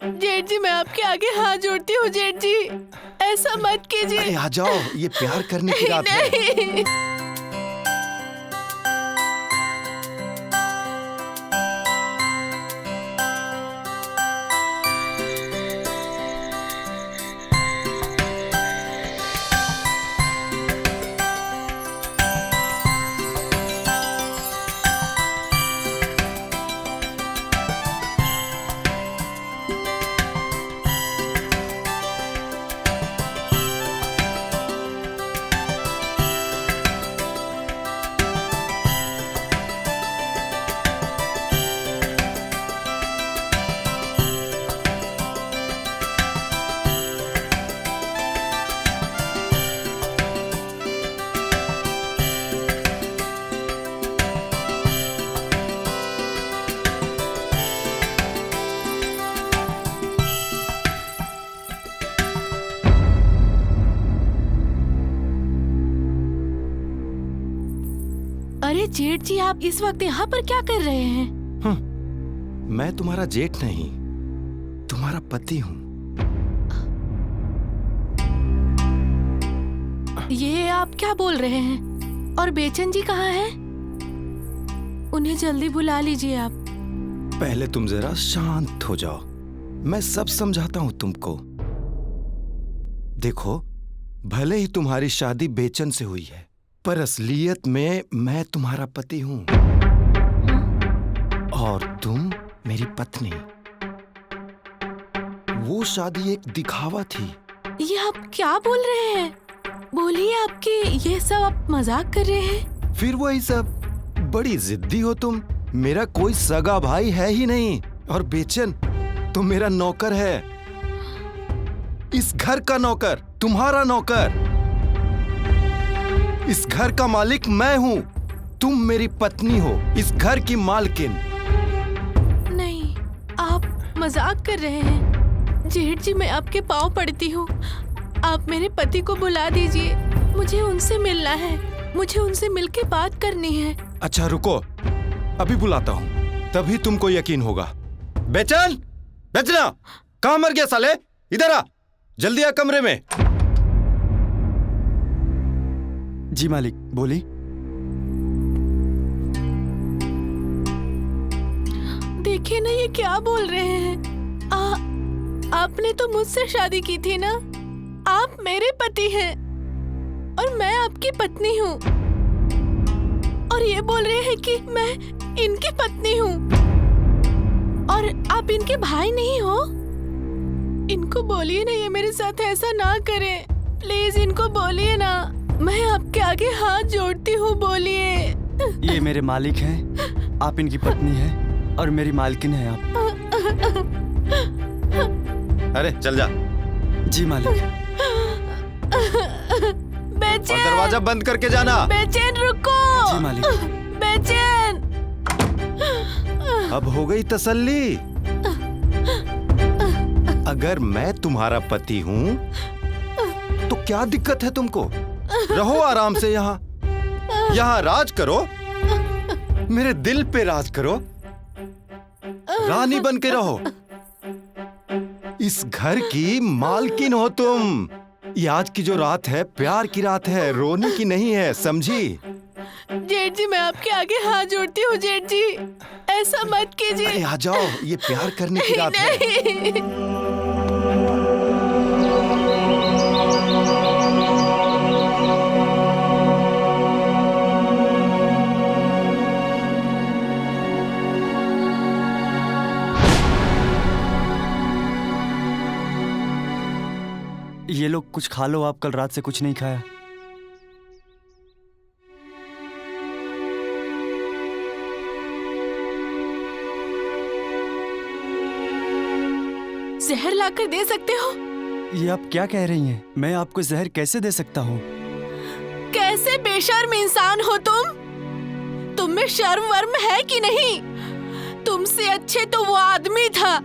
जेठ जी, मैं आपके आगे हाथ जोड़ती हूँ जेठ जी, ऐसा मत कीजिए। अरे आ जाओ, ये प्यार करने की रात है। नहीं। अरे जेठ जी, आप इस वक्त यहाँ पर क्या कर रहे हैं? मैं तुम्हारा जेठ नहीं, तुम्हारा पति हूँ। ये आप क्या बोल रहे हैं? और बेचन जी कहाँ हैं? उन्हें जल्दी बुला लीजिए आप। पहले तुम जरा शांत हो जाओ, मैं सब समझाता हूँ तुमको। देखो, भले ही तुम्हारी शादी बेचन से हुई है, पर असलियत में मैं तुम्हारा पति हूँ और तुम मेरी पत्नी। वो शादी एक दिखावा थी। ये आप क्या बोल रहे हैं? बोलिए, आपके ये सब आप मजाक कर रहे हैं? फिर वही सब, बड़ी जिद्दी हो तुम। मेरा कोई सगा भाई है ही नहीं, और बेचन तो मेरा नौकर है, इस घर का नौकर, तुम्हारा नौकर। इस घर का मालिक मैं हूँ, तुम मेरी पत्नी हो, इस घर की मालकिन। नहीं, आप मजाक कर रहे हैं। जेठ जी, मैं आपके पाँव पड़ती हूँ, आप मेरे पति को बुला दीजिए। मुझे उनसे मिलना है, मुझे उनसे मिलके बात करनी है। अच्छा रुको, अभी बुलाता हूँ, तभी तुमको यकीन होगा। बेचन, बेचना, कहाँ मर गया साले? इधर आ, जल्दी आ कमरे में। जी मालिक, बोली। देखिए ना, ये क्या बोल रहे हैं? आपने तो मुझसे शादी की थी ना? आप मेरे पति हैं और मैं आपकी पत्नी हूँ, और ये बोल रहे हैं कि मैं इनकी पत्नी हूँ और आप इनके भाई नहीं हो। इनको बोलिए ना, ये मेरे साथ ऐसा ना करें, प्लीज इनको बोलिए ना। मैं आपके आगे हाथ जोड़ती हूँ, बोलिए। ये मेरे मालिक हैं, आप इनकी पत्नी हैं और मेरी मालकिन है आप। अरे चल जा। जी मालिक। बेचैन, और दरवाजा बंद करके जाना। बेचैन रुको। जी मालिक। बेचैन। अब हो गई तसल्ली? अगर मैं तुम्हारा पति हूँ तो क्या दिक्कत है तुमको? रहो आराम से यहाँ राज करो, मेरे दिल पे राज करो, रानी बन के रहो। इस घर की मालकिन हो तुम। ये आज की जो रात है, प्यार की रात है, रोने की नहीं है, समझी? जेठ जी, मैं आपके आगे हाथ जोड़ती हूँ जेठ जी, ऐसा मत कीजिए। अरे आ जाओ, ये प्यार करने की रात है। नहीं। ये लोग कुछ खा लो, आप कल रात से कुछ नहीं खाया। जहर लाकर दे सकते हो? ये आप क्या कह रही हैं? मैं आपको जहर कैसे दे सकता हूँ? कैसे बेशर्म इंसान हो तुम? तुम में शर्म वर्म है कि नहीं? तुमसे अच्छे तो वो आदमी था,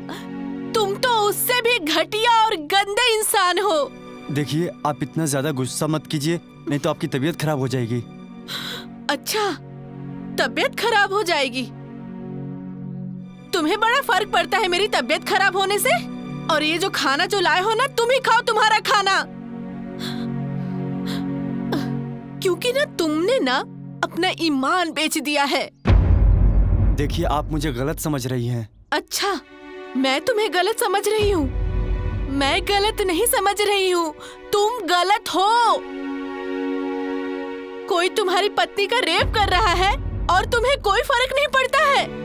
तुम तो उससे भी घटिया और गंदे इंसान हो। देखिए, आप इतना ज्यादा गुस्सा मत कीजिए, नहीं तो आपकी तबीयत खराब हो जाएगी। अच्छा, तबीयत खराब हो जाएगी? तुम्हें बड़ा फर्क पड़ता है मेरी तबीयत खराब होने से? और ये जो खाना जो लाए हो ना, तुम ही खाओ तुम्हारा खाना, क्योंकि ना तुमने ना अपना ईमान बेच दिया है। देखिए, आप मुझे गलत समझ रही हैं। अच्छा, मैं तुम्हें गलत समझ रही हूँ? मैं गलत नहीं समझ रही हूँ, तुम गलत हो। कोई तुम्हारी पत्नी का रेप कर रहा है और तुम्हें कोई फर्क नहीं पड़ता है।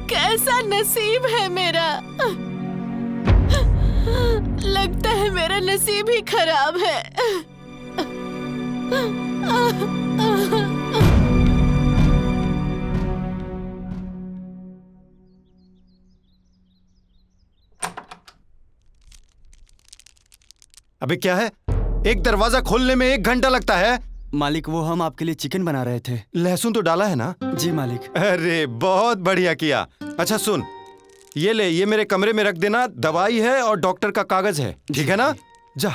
कैसा नसीब है मेरा। लगता है मेरा नसीब ही खराब है। अबे क्या है, एक दरवाजा खोलने में 1 घंटा लगता है। मालिक, वो हम आपके लिए चिकन बना रहे थे। लहसुन तो डाला है ना? जी मालिक। अरे बहुत बढ़िया किया। अच्छा सुन, ये ले, ये मेरे कमरे में रख देना। दवाई है और डॉक्टर का कागज है, ठीक है ना? जा।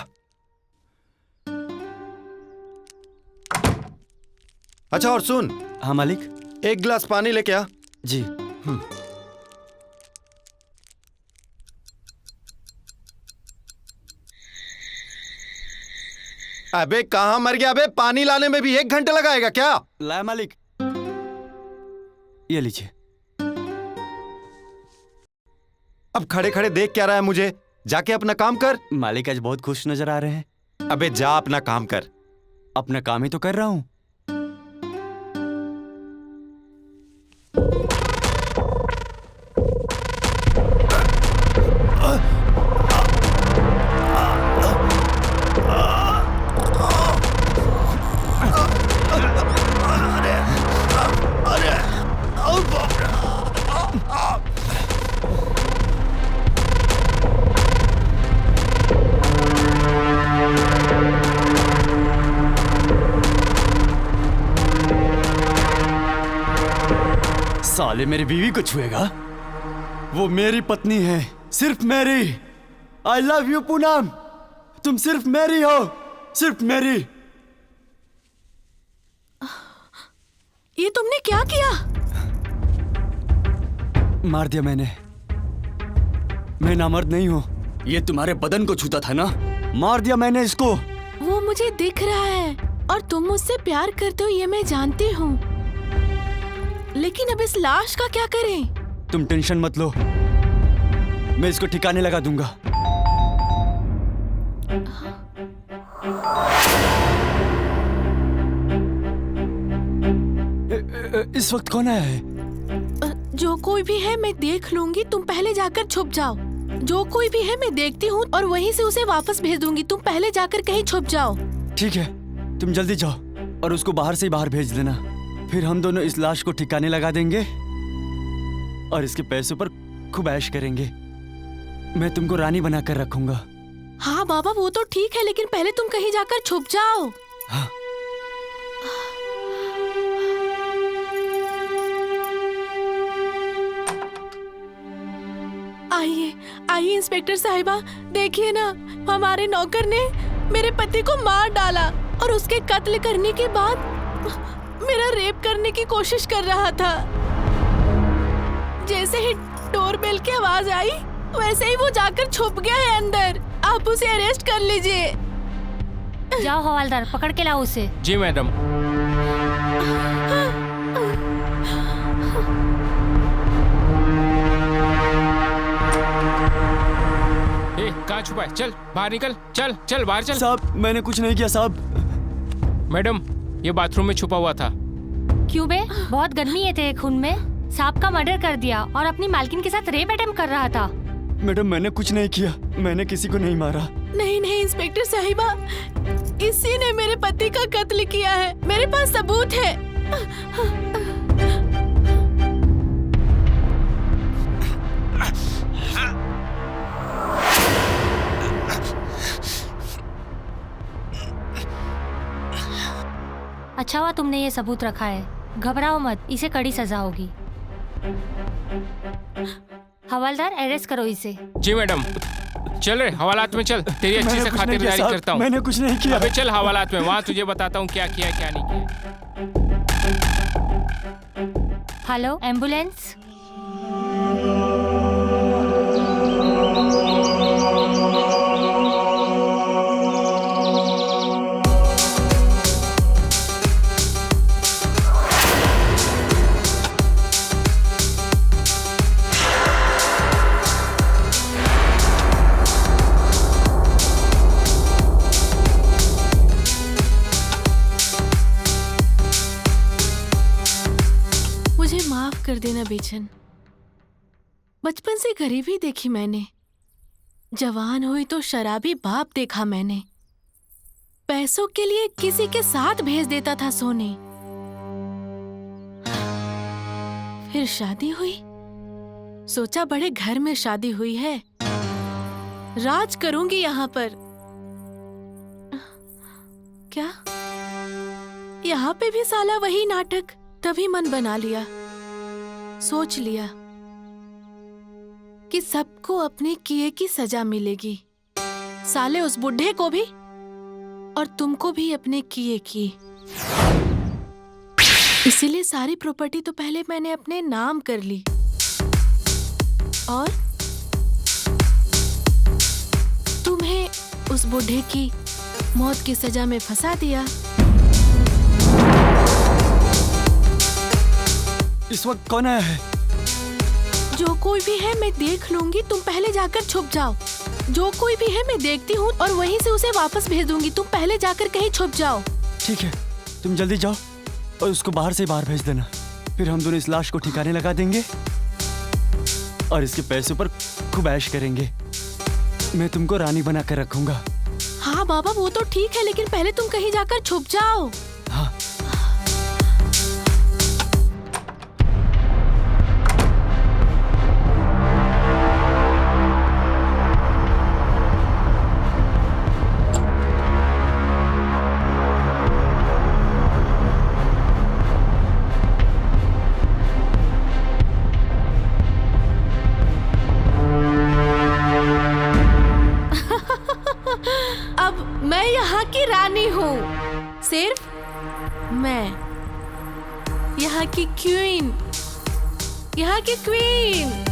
अच्छा और सुन। हाँ मालिक। 1 गिलास पानी लेके आ। जी। अबे कहाँ मर गया? अबे पानी लाने में भी 1 घंटा लगाएगा क्या? लाया मालिक, ये लीजिए। अब खड़े खड़े देख क्या रहा है मुझे? जाके अपना काम कर। मालिक आज बहुत खुश नजर आ रहे हैं। अबे जा अपना काम कर। अपना काम ही तो कर रहा हूँ। साले मेरी बीवी को छुएगा? वो मेरी पत्नी है, सिर्फ मेरी। आई लव यू पूनम, तुम सिर्फ मेरी हो, सिर्फ मेरी। ये तुमने क्या किया? मार दिया मैंने। मैं नामर्द नहीं हूँ। ये तुम्हारे बदन को छूता था ना, मार दिया मैंने इसको। वो मुझे दिख रहा है और तुम मुझसे प्यार करते हो ये मैं जानती हूँ, लेकिन अब इस लाश का क्या करें? तुम टेंशन मत लो, मैं इसको ठिकाने लगा दूंगा। इस वक्त कौन आया है? जो कोई भी है मैं देख लूंगी, तुम पहले जाकर छुप जाओ। जो कोई भी है मैं देखती हूँ और वहीं से उसे वापस भेज दूंगी, तुम पहले जाकर कहीं छुप जाओ। ठीक है, तुम जल्दी जाओ और उसको बाहर से ही बाहर भेज देना। फिर हम दोनों इस लाश को ठिकाने लगा देंगे और इसके पैसों पर खूब ऐश करेंगे। मैं तुमको रानी बनाकर रखूंगा। हाँ बाबा वो तो ठीक है, लेकिन पहले तुम कहीं जाकर छुप जाओ। हाँ। आइए आइए इंस्पेक्टर साहिबा, देखिए ना, हमारे नौकर ने मेरे पति को मार डाला और उसके कत्ल करने के बाद मेरा रेप करने की कोशिश कर रहा था। जैसे ही डोरबेल की आवाज आई वैसे ही वो जाकर छुप गया है अंदर। आप उसे अरेस्ट कर लीजिए। जाओ हवालदार, पकड़ के लाओ उसे। जी मैडम। कहाँ छुपा है? चल बाहर निकल, चल चल बाहर चल। साहब मैंने कुछ नहीं किया साहब। मैडम ये बाथरूम में छुपा हुआ था। क्यों बे? बहुत गर्मी है तेरे खून में। सांप का मर्डर कर दिया और अपनी मालकिन के साथ रेप अटेम्प्ट कर रहा था। मैडम मैंने कुछ नहीं किया, मैंने किसी को नहीं मारा। नहीं नहीं इंस्पेक्टर साहिबा, इसी ने मेरे पति का कत्ल किया है, मेरे पास सबूत है। अच्छा हुआ तुमने ये सबूत रखा है। घबराओ मत, इसे कड़ी सजा होगी। हवलदार अरेस्ट करो इसे। जी मैडम। चल रे हवालात में चल, तेरी अच्छी से खातिरदारी करता हूँ। मैंने कुछ नहीं किया। अबे चल हवालात में, वहाँ तुझे बताता हूँ क्या किया क्या नहीं किया। Hello ambulance. मुझे माफ कर देना बेचन। बचपन से गरीबी देखी मैंने, जवान हुई तो शराबी बाप देखा मैंने। पैसों के लिए किसी के साथ भेज देता था सोने। फिर शादी हुई, सोचा बड़े घर में शादी हुई है, राज करूंगी यहाँ पर। क्या यहाँ पे भी साला वही नाटक। तभी मन बना लिया, सोच लिया कि सबको अपने किए की सजा मिलेगी, साले उस बुढ़े को भी और तुमको भी अपने किए की। इसीलिए सारी प्रॉपर्टी तो पहले मैंने अपने नाम कर ली और तुम्हें उस बुढ़े की मौत की सजा में फंसा दिया। इस वक्त कौन आया है? जो कोई भी है मैं देख लूंगी, तुम पहले जाकर छुप जाओ। जो कोई भी है मैं देखती हूँ और वहीं से उसे वापस भेज दूंगी, तुम पहले जाकर कहीं छुप जाओ। ठीक है, तुम जल्दी जाओ और उसको बाहर से बाहर भेज देना। फिर हम दोनों इस लाश को ठिकाने लगा देंगे और इसके पैसों पर खूब ऐश करेंगे। मैं तुमको रानी बना कर रखूंगा। हाँ बाबा वो तो ठीक है, लेकिन पहले तुम कहीं जाकर छुप जाओ। हाँ। अब मैं यहाँ की रानी हूँ, सिर्फ मैं यहाँ की क्वीन, यहाँ की क्वीन।